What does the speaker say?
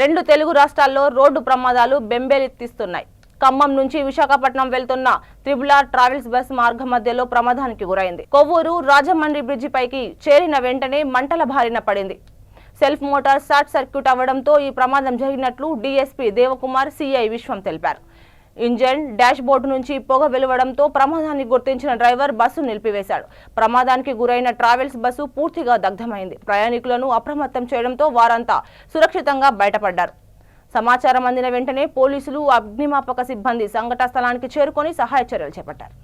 రెండు తెలుగు రాష్ట్రాల్లో రోడ్డు ప్రమాదాలు బెంబేలెత్తిస్తున్నాయి. ఖమ్మం నుంచి విశాఖపట్నం వెళ్తున్న త్రిబుల్ ట్రావెల్స్ బస్ మార్గ మధ్యలో ప్రమాదానికి గురైంది. కొవ్వూరు రాజమండ్రి బ్రిడ్జి పైకి చేరిన వెంటనే మంటల బారిన పడింది. సెల్ఫ్ మోటార్ షార్ట్ సర్క్యూట్ అవ్వడంతో ఈ ప్రమాదం జరిగినట్లు డీఎస్పీ దేవకుమార్, సిఐ విశ్వం తెలిపారు. ఇంజన్ డాష్ బోర్డు నుంచి పొగ వెలువడంతో ప్రమాదాన్ని గుర్తించిన డ్రైవర్ బస్సు నిలిపివేశాడు. ప్రమాదానికి గురైన ట్రావెల్స్ బస్సు పూర్తిగా దగ్ధమైంది. ప్రయాణికులను అప్రమత్తం చేయడంతో వారంతా సురక్షితంగా బయటపడ్డారు. సమాచారం అందిన వెంటనే పోలీసులు, అగ్నిమాపక సిబ్బంది సంఘటన స్థలానికి చేరుకొని సహాయ చర్యలు చేపట్టారు.